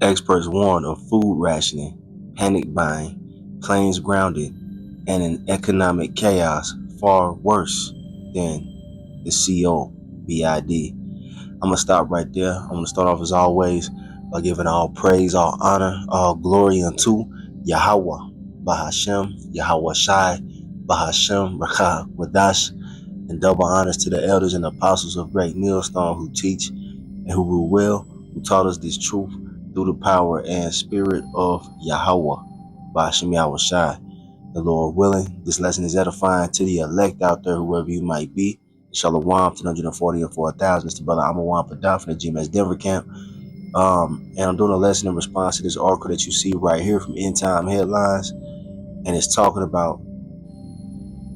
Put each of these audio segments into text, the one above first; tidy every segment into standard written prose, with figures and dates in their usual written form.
Experts warn of food rationing, panic buying, planes grounded, and an economic chaos far worse than the COVID. I'm going to stop right there. I'm going to start off as always by giving all praise, all honor, all glory unto Yahweh, Bahashem, Yahweh Shai, Bahashem, Rakah, Wadash, and double honors to the elders and apostles of Great Millstone who teach and who rule well, who taught us this truth through the power and spirit of Yahweh, Bahashem Yahweh Shai. The Lord willing, this lesson is edifying to the elect out there, whoever you might be. Shalom to 140 and 4,000. It's the brother Amawan Padaf from the GMS Denver camp. And I'm doing a lesson in response to this article that you see right here from End Time Headlines. And it's talking about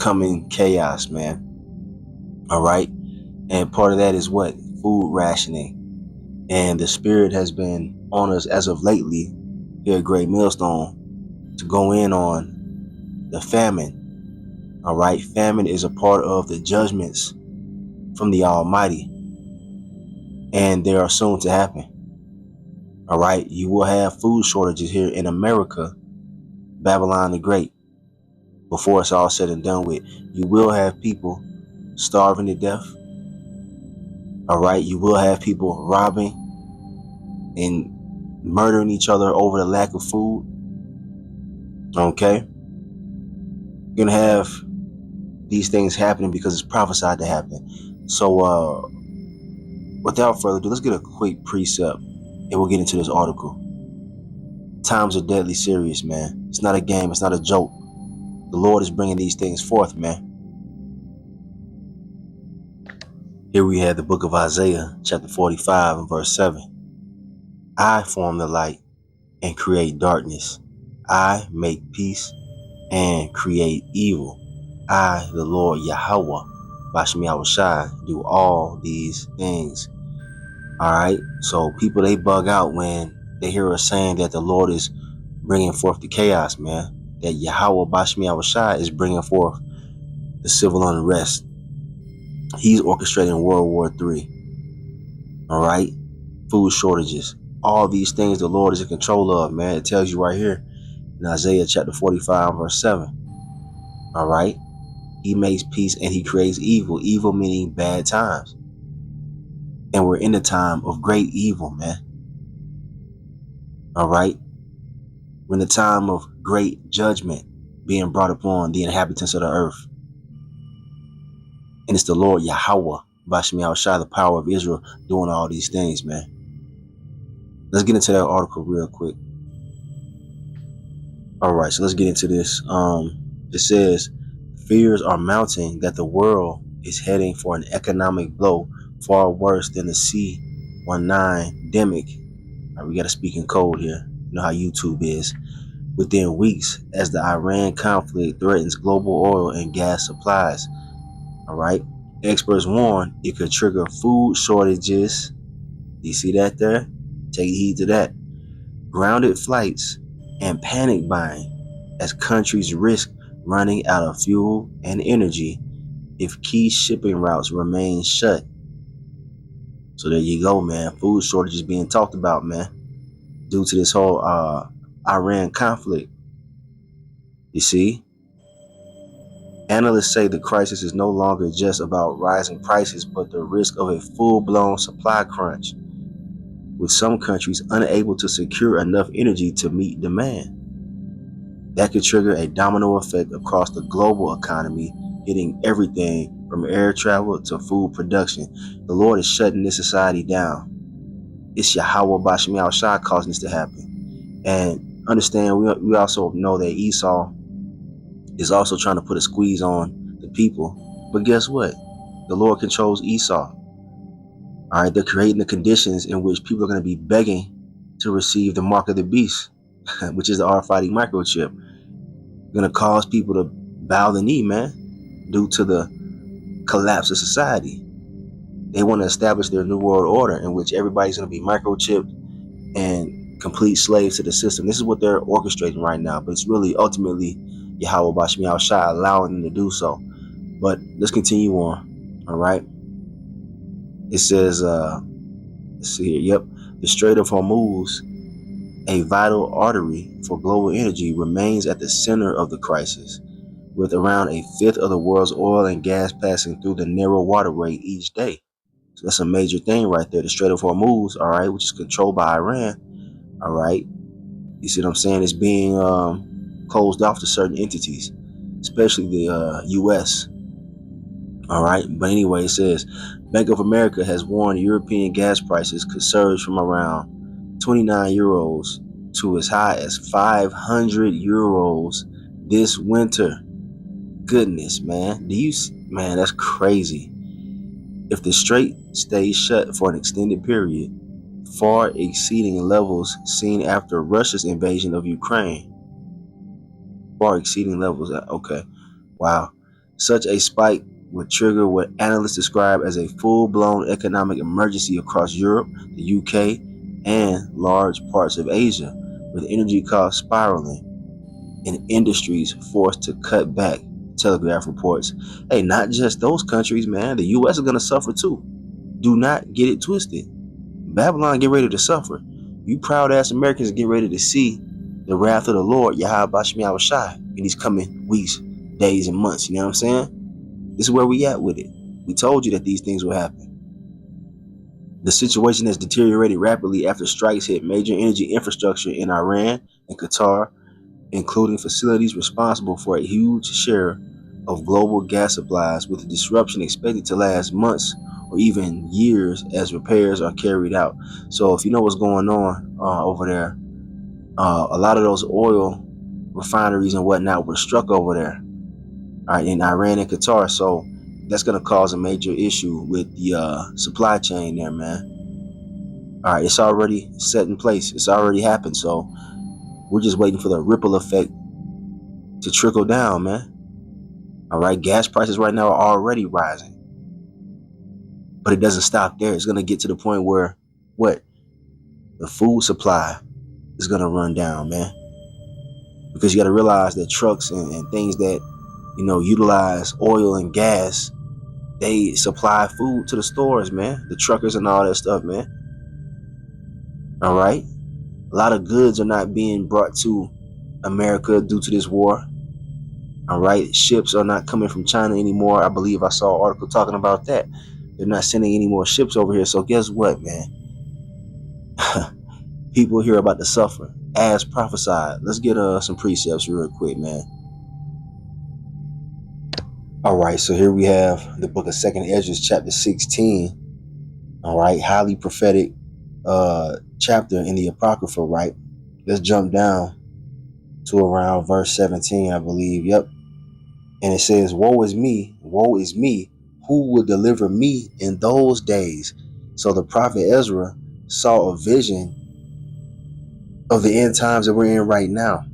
coming chaos, man. All right. And part of that is what? Food rationing. And the spirit has been on us as of lately here at Great Millstone to go in on the famine. All right. Famine is a part of the judgments from the Almighty. And they are soon to happen. All right. You will have food shortages here in America, Babylon the Great, before it's all said and done with. You will have people starving to death. All right. You will have people robbing and murdering each other over the lack of food. Okay. You're going to have these things happening because it's prophesied to happen. So, without further ado, let's get a quick precept and we'll get into this article. Times are deadly serious, man. It's not a game. It's not a joke. The Lord is bringing these things forth, man. Here we have the book of Isaiah, chapter 45 and verse 7. I form the light and create darkness. I make peace and create evil. I, the Lord Yahweh, Bashem Yahweh Shai, do all these things. All right. So people, they bug out when they hear us saying that the Lord is bringing forth the chaos, man. That Yahweh, Bashem Yahweh Shai, is bringing forth the civil unrest. He's orchestrating World War III. All right. Food shortages. All these things the Lord is in control of, man. It tells you right here in Isaiah chapter 45, verse 7. All right. He makes peace and he creates evil. Evil meaning bad times. And we're in the time of great evil, man. All right. We're in the time of great judgment being brought upon the inhabitants of the earth. And it's the Lord Yahweh, Bashem Yahweh Shai, the power of Israel, doing all these things, man. Let's get into that article real quick. All right, so let's get into this. It says, fears are mounting that the world is heading for an economic blow far worse than the C-19 demic. All right, we got to speak in code here. You know how YouTube is. Within weeks, as the Iran conflict threatens global oil and gas supplies. All right. Experts warn it could trigger food shortages. You see that there? Take heed to that. Grounded flights and panic buying as countries risk running out of fuel and energy if key shipping routes remain shut. So there you go, man. Food shortages being talked about, man, due to this whole Iran conflict. You see? Analysts say the crisis is no longer just about rising prices, but the risk of a full-blown supply crunch, with some countries unable to secure enough energy to meet demand. That could trigger a domino effect across the global economy, hitting everything from air travel to food production. The Lord is shutting this society down. It's Yahweh Bashem Yahweh Shai causing this to happen. And understand, we also know that Esau is also trying to put a squeeze on the people. But guess what? The Lord controls Esau. All right, they're creating the conditions in which people are going to be begging to receive the mark of the beast, which is the RFID microchip. Going to cause people to bow the knee, man, due to the collapse of society. They want to establish their new world order in which everybody's going to be microchipped and complete slaves to the system. This is what they're orchestrating right now, but it's really ultimately Yahweh Bashem Yahweh Shai allowing them to do so. But let's continue on. All right. It says, let's see here. Yep. The Strait of Hormuz a vital artery for global energy, remains at the center of the crisis, with around a fifth of the world's oil and gas passing through the narrow waterway each day. So that's a major thing right there. The Strait of Hormuz, all right, which is controlled by Iran, all right. You see what I'm saying? It's being closed off to certain entities, especially the U.S. All right. But anyway, it says Bank of America has warned European gas prices could surge from around 29 euros to as high as 500 euros this winter. Goodness, man. Man, that's crazy. If the strait stays shut for an extended period, far exceeding levels seen after Russia's invasion of Ukraine. Far exceeding levels. Okay. Wow. Such a spike would trigger what analysts describe as a full-blown economic emergency across Europe, the UK, and large parts of Asia, with energy costs spiraling and industries forced to cut back. Telegraph reports. Hey, not just those countries, man. The U.S. is going to suffer too. Do not get it twisted. Babylon get ready to suffer. You proud ass Americans get ready to see the wrath of the Lord, Yahweh Bashmi Shai, in these coming weeks, days, and months. You know what I'm saying? This is where we at with it. We told you that these things will happen. The situation has deteriorated rapidly after strikes hit major energy infrastructure in Iran and Qatar, including facilities responsible for a huge share of global gas supplies, with the disruption expected to last months or even years as repairs are carried out. So if you know what's going on over there, a lot of those oil refineries and whatnot were struck over there, all right, in Iran and Qatar. So that's going to cause a major issue with the supply chain there, man. All right, it's already set in place. It's already happened. So we're just waiting for the ripple effect to trickle down, man. All right, gas prices right now are already rising, but it doesn't stop there. It's going to get to the point where the food supply is going to run down, man. Because you got to realize that trucks and things that, utilize oil and gas, they supply food to the stores, man. The truckers and all that stuff, man. All right. A lot of goods are not being brought to America due to this war. All right. Ships are not coming from China anymore. I believe I saw an article talking about that. They're not sending any more ships over here. So guess what, man? People here are about to suffer as prophesied. Let's get some precepts real quick, man. All right, so here we have the book of 2nd Ezra, chapter 16. All right, highly prophetic chapter in the Apocrypha, right? Let's jump down to around verse 17, I believe. Yep. And it says, woe is me, who will deliver me in those days? So the prophet Ezra saw a vision of the end times that we're in right now.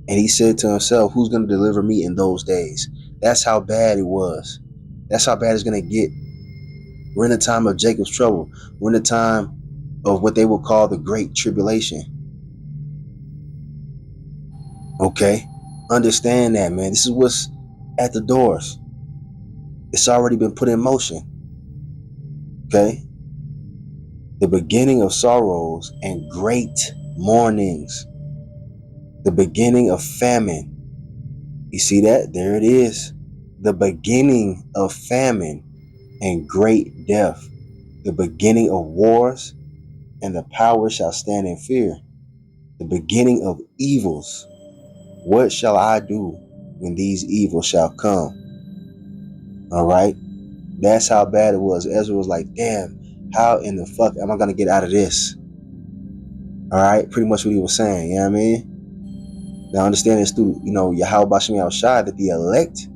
And he said to himself, who's going to deliver me in those days? That's how bad it was. That's how bad it's going to get. We're in the time of Jacob's trouble. We're in the time of what they will call the Great Tribulation. Okay? Understand that, man. This is what's at the doors. It's already been put in motion. Okay? The beginning of sorrows and great mournings. The beginning of famine. You see that? There it is. The beginning of famine and great death. The beginning of wars, and the power shall stand in fear. The beginning of evils. What shall I do when these evils shall come? All right. That's how bad it was. Ezra was like, damn, how in the fuck am I going to get out of this? All right. Pretty much what he was saying. You know what I mean? Now understand this through, Yahweh Bashmi Shai, that the elect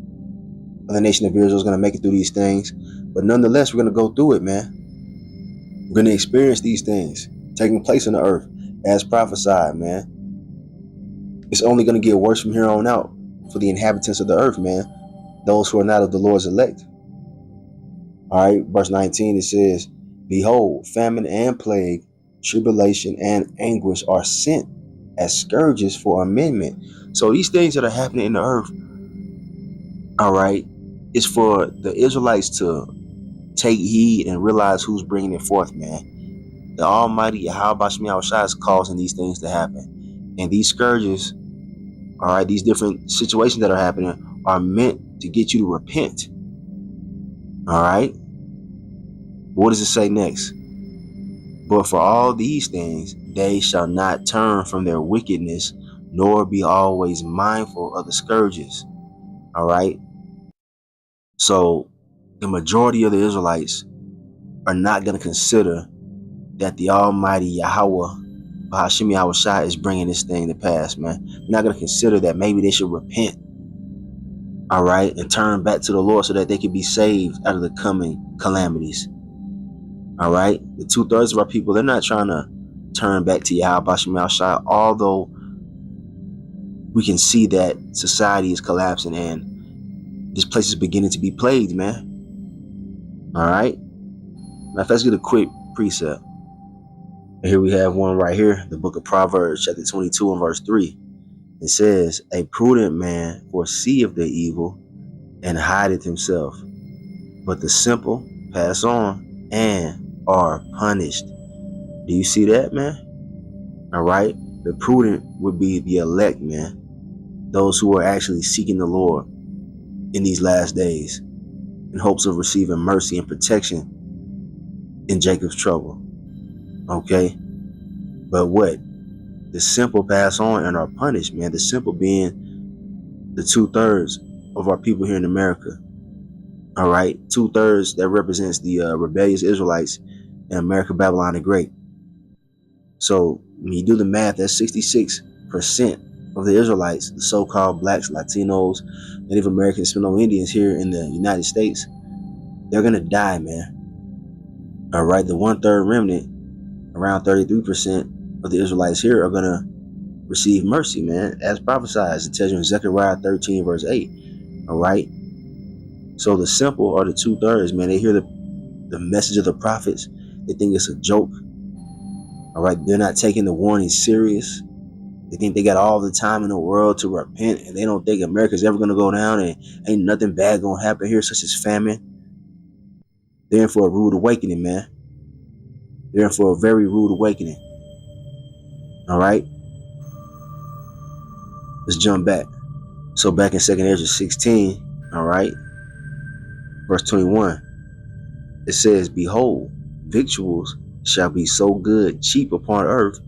of the nation of Israel is going to make it through these things. But nonetheless, we're going to go through it, man. We're going to experience these things taking place on the earth as prophesied, man. It's only going to get worse from here on out for the inhabitants of the earth, man. Those who are not of the Lord's elect. All right, verse 19, it says, behold, famine and plague, tribulation and anguish are sent as scourges for amendment. So these things that are happening in the earth, all right, is for the Israelites to take heed and realize who's bringing it forth, man. The Almighty Yahweh Shai is causing these things to happen. And these scourges, all right, these different situations that are happening are meant to get you to repent. All right. What does it say next? But for all these things, they shall not turn from their wickedness, nor be always mindful of the scourges. All right. So the majority of the Israelites are not going to consider that the Almighty Yahweh, Bahashim Yahweh Shai, is bringing this thing to pass, man. They're not going to consider that maybe they should repent, all right, and turn back to the Lord so that they can be saved out of the coming calamities. All right. The 2/3 of our people, they're not trying to turn back to Yahweh Bahashim Yahweh Shai, although we can see that society is collapsing and this place is beginning to be plagued, man. All right. Now, let's get a quick precept. And here we have one right here, the book of Proverbs, chapter 22 and verse 3. It says, a prudent man foreseeth the evil and hideth himself, but the simple pass on and are punished. Do you see that, man? All right. The prudent would be the elect, man. Those who are actually seeking the Lord in these last days in hopes of receiving mercy and protection in Jacob's trouble. Okay. But what? The simple pass on and are punished, man. The simple being the 2/3 of our people here in America. All right. 2/3 that represents the rebellious Israelites in America, Babylon the Great. So when you do the math, that's 66% of the Israelites, the so-called blacks, Latinos, Native Americans, Seminole Indians here in the United States. They're going to die, man. All right. The 1/3 remnant, around 33% of the Israelites here are going to receive mercy, man, as prophesied. It tells you in Zechariah 13 verse 8. All right. So the simple are the 2/3, man. They hear the message of the prophets. They think it's a joke. All right. They're not taking the warning serious. They think they got all the time in the world to repent, and they don't think America's ever going to go down and ain't nothing bad going to happen here, such as famine. They're in for a rude awakening, man. They're in for a very rude awakening. All right. Let's jump back. So back in 2nd Ezra 16, all right, verse 21, it says, behold, victuals shall be so good, cheap upon earth,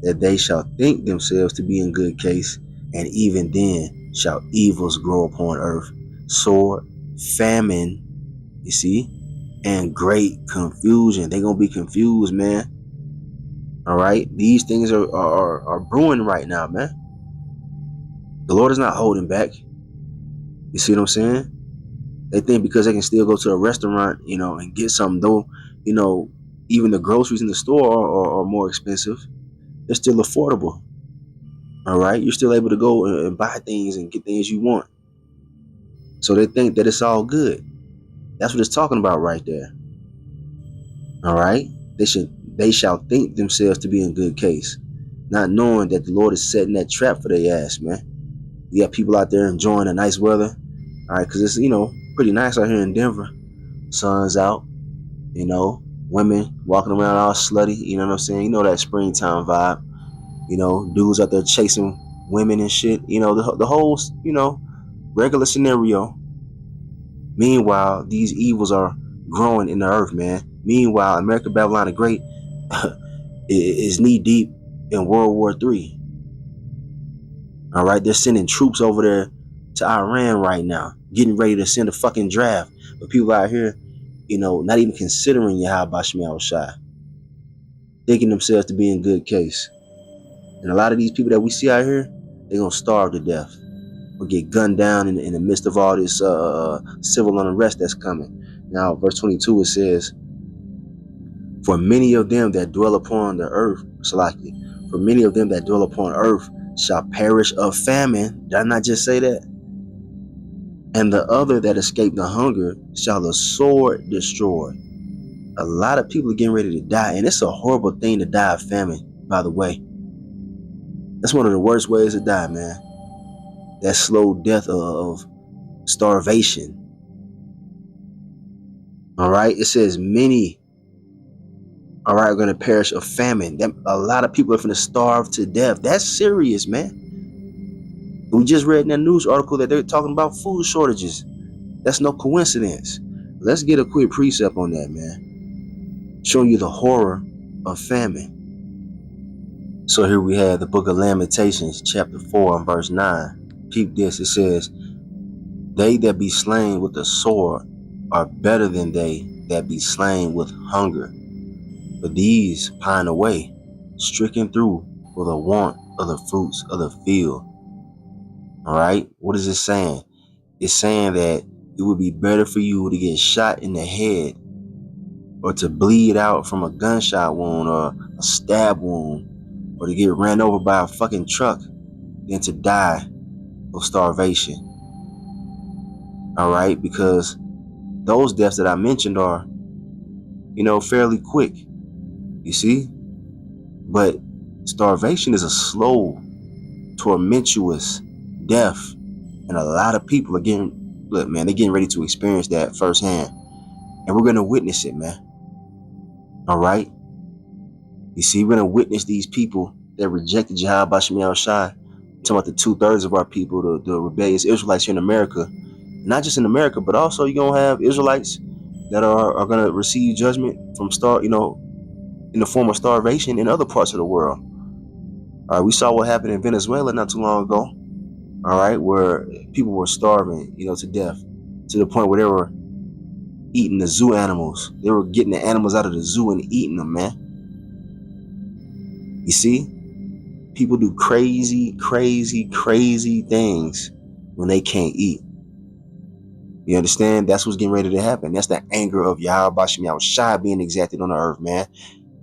that they shall think themselves to be in good case, and even then shall evils grow upon earth, sword, famine, you see, and great confusion. They're going to be confused, man. All right. These things are brewing right now, man. The Lord is not holding back. You see what I'm saying? They think because they can still go to a restaurant, you know, and get something, though, you know, even the groceries in the store are more expensive, they're still affordable. All right. You're still able to go and buy things and get things you want. So they think that it's all good. That's what it's talking about right there. All right. They shall think themselves to be in good case, not knowing that the Lord is setting that trap for their ass, man. You got people out there enjoying the nice weather. All right. Because it's, you know, pretty nice out here in Denver. Sun's out, you know, women walking around all slutty. You know what I'm saying? You know, that springtime vibe. You know, dudes out there chasing women and shit. You know, the whole, you know, regular scenario. Meanwhile, these evils are growing in the earth, man. Meanwhile, America, Babylon the Great is knee deep in World War III. All right, they're sending troops over there to Iran right now, getting ready to send a fucking draft. But people out here, you know, not even considering Yahweh Bahashim Yahweh Shai, thinking themselves to be in good case. And a lot of these people that we see out here, they're going to starve to death or get gunned down in the midst of all this civil unrest that's coming. Now, verse 22, it says, for many of them that dwell upon the earth, Salaki, for many of them that dwell upon earth shall perish of famine. Did I not just say that? And the other that escape the hunger shall the sword destroy. A lot of people are getting ready to die, and it's a horrible thing to die of famine, by the way. That's one of the worst ways to die, man. That slow death of starvation. All right. It says many All right, are going to perish of famine. A lot of people are going to starve to death. That's serious, man. We just read in that news article that they're talking about food shortages. That's no coincidence. Let's get a quick precept on that, man. Showing you the horror of famine. So here we have the book of Lamentations, chapter 4 and verse 9. Peep this. It says, they that be slain with the sword are better than they that be slain with hunger. But these pine away, stricken through for the want of the fruits of the field. All right. What is it saying? It's saying that it would be better for you to get shot in the head or to bleed out from a gunshot wound or a stab wound or to get ran over by a fucking truck than to die of starvation. All right. Because those deaths that I mentioned are, fairly quick. You see? But starvation is a slow, tormentuous death. And a lot of people are they're getting ready to experience that firsthand. And we're going to witness it, man. All right? You see, we're going to witness these people that rejected Yahweh Shem Yahushai. I'm talking about the 2/3 of our people, the rebellious Israelites here in America. Not just in America, but also you're going to have Israelites that are going to receive judgment from in the form of starvation in other parts of the world. All right, we saw what happened in Venezuela not too long ago. All right, where people were starving, to death, to the point where they were eating the zoo animals. They were getting the animals out of the zoo and eating them, man. You see, people do crazy, crazy, crazy things when they can't eat. You understand? That's what's getting ready to happen. That's the anger of Yahweh Shem Yahushai being exacted on the earth, man.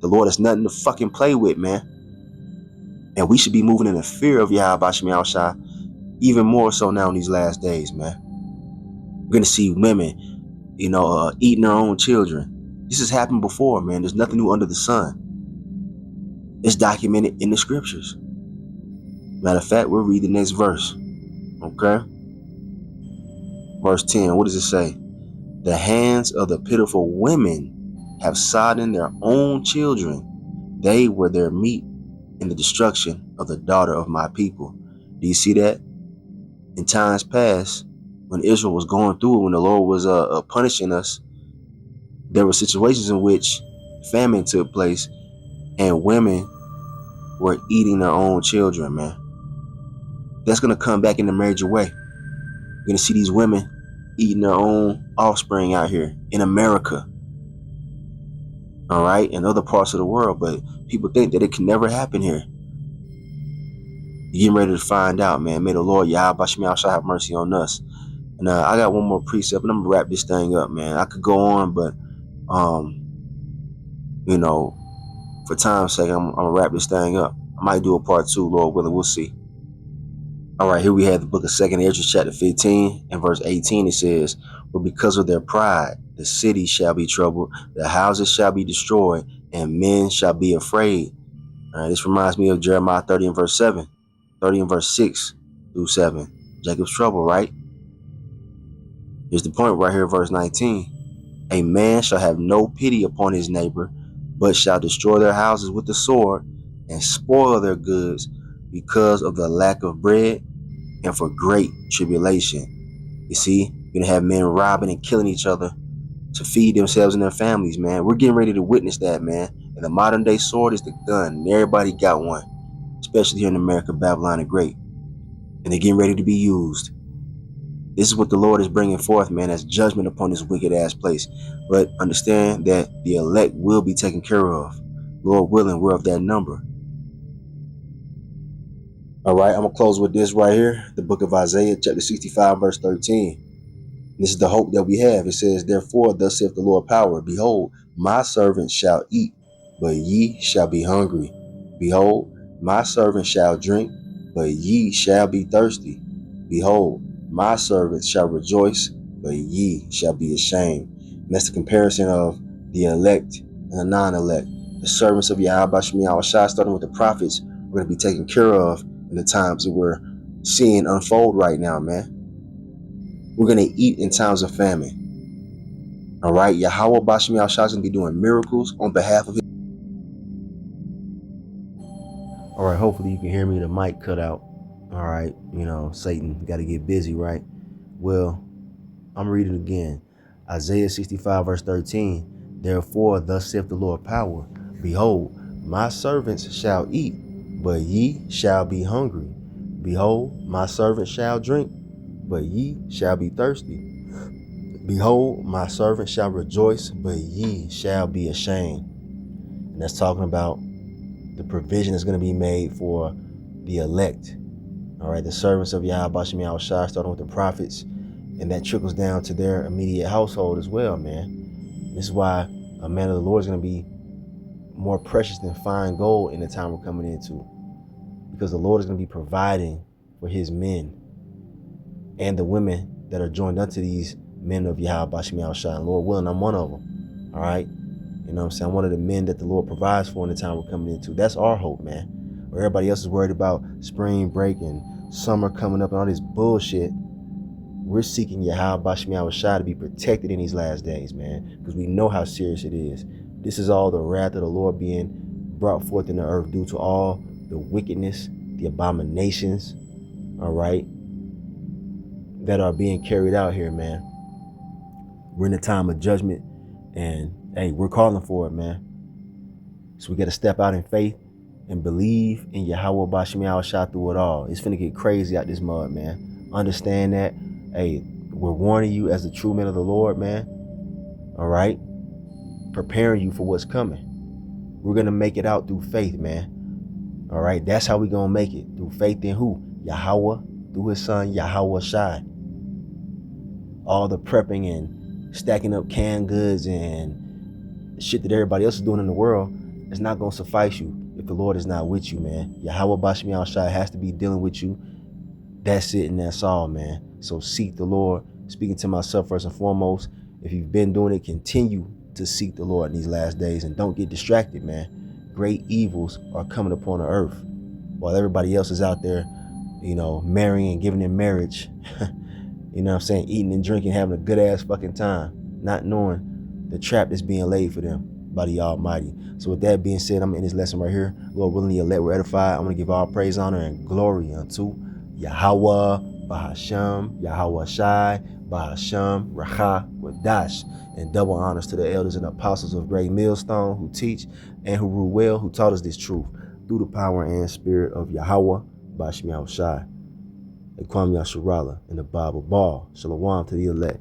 The Lord is nothing to fucking play with, man. And we should be moving in the fear of Yahweh Shem Yahushai even more so now in these last days, man. We're going to see women, eating their own children. This has happened before, man. There's nothing new under the sun. It's documented in the scriptures. Matter of fact, we'll read the next verse. Okay? Verse 10, what does it say? The hands of the pitiful women have sodden their own children. They were their meat in the destruction of the daughter of my people. Do you see that? In times past, when Israel was going through it, when the Lord was punishing us, there were situations in which famine took place and women were eating their own children, man. That's going to come back in a major way. You're going to see these women eating their own offspring out here in America. All right, in other parts of the world, but people think that it can never happen here. You're getting ready to find out, man. May the Lord Yahweh Shem Yahushai have mercy on us. And I got one more precept, and I'm gonna wrap this thing up, man. I could go on, but for time's sake, I'm gonna wrap this thing up. I might do a part 2, Lord willing. We'll see. All right, here we have the book of 2nd Esdras, chapter 15 and verse 18. It says, "But because of their pride, the city shall be troubled, the houses shall be destroyed, and men shall be afraid." All right, this reminds me of Jeremiah 30 and verse 7, 30 and verse 6 through 7. Jacob's trouble, right? Here's the point right here, verse 19. "A man shall have no pity upon his neighbor, but shall destroy their houses with the sword and spoil their goods because of the lack of bread and for great tribulation." You see, you're going to have men robbing and killing each other to feed themselves and their families, man. We're getting ready to witness that, man. And the modern day sword is the gun. And everybody got one, especially here in America, Babylon the Great. And they're getting ready to be used. This is what the Lord is bringing forth, man, as judgment upon this wicked ass place. But understand that the elect will be taken care of. Lord willing, we're of that number. All right, I'm going to close with this right here. The book of Isaiah, chapter 65, verse 13. This is the hope that we have. It says, "Therefore, thus saith the Lord power, behold, my servants shall eat, but ye shall be hungry. Behold, my servants shall drink, but ye shall be thirsty. Behold, my servants shall rejoice, but ye shall be ashamed." And that's the comparison of the elect and the non-elect. The servants of Yahweh Shem Yahushai, starting with the prophets, are going to be taken care of in the times that we're seeing unfold right now, man. We're going to eat in times of famine. All right, Yahweh Shem Yahushai is going to be doing miracles on behalf of All right, hopefully you can hear me. The mic cut out. All right, Satan got to get busy, right? Well, I'm reading again. Isaiah 65 verse 13. Therefore, thus saith the Lord power. Behold, my servants shall eat, but ye shall be hungry. Behold, my servants shall drink, but ye shall be thirsty. Behold, my servant shall rejoice, but ye shall be ashamed. And that's talking about the provision that's going to be made for the elect. All right, the servants of Yahweh Bashim Yahushua, starting with the prophets, and that trickles down to their immediate household as well, man. This is why a man of the Lord is going to be more precious than fine gold in the time we're coming into, because the Lord is going to be providing for his men and the women that are joined unto these men of Yahweh Bashim Yahushua. And Lord willing, I'm one of them. All right. You know what I'm saying? I'm one of the men that the Lord provides for in the time we're coming into. That's our hope, man. Where everybody else is worried about spring break and summer coming up and all this bullshit, we're seeking Yahweh Bashim Yahushua to be protected in these last days, man, because we know how serious it is. This is all the wrath of the Lord being brought forth in the earth due to all the wickedness, the abominations, all right, that are being carried out here, man. We're in a time of judgment, and hey, we're calling for it, man. So we got to step out in faith and believe in Yahweh Bashim Yahushua through it all. It's finna get crazy out this mud, man. Understand that. Hey, we're warning you as the true men of the Lord, man. All right? Preparing you for what's coming. We're going to make it out through faith, man. All right? That's how we're going to make it. Through faith in who? Yahweh, through his son, Yahweh Shai. All the prepping and stacking up canned goods and shit that everybody else is doing in the world is not going to suffice you if the Lord is not with you, man. Yahweh Bashim Yahushua has to be dealing with you. That's it and that's all, man. So seek the Lord. Speaking to myself first and foremost, if you've been doing it, continue to seek the Lord in these last days and don't get distracted, man. Great evils are coming upon the earth while everybody else is out there, marrying and giving in marriage. You know what I'm saying? Eating and drinking, having a good ass fucking time, not knowing the trap that's being laid for them by the Almighty. So with that being said, I'm in this lesson right here. Lord willing, the elect were edified. I'm going to give all praise, honor, and glory unto Yahweh, Bahasham, Yahweh Shai, Bahasham, Racha, Wadash, and double honors to the elders and apostles of Great Millstone who teach and who rule well, who taught us this truth through the power and spirit of Yahweh, Bashim Yahushua, and Kwam Yasharala in the Bible Ball. Shalom to the elect.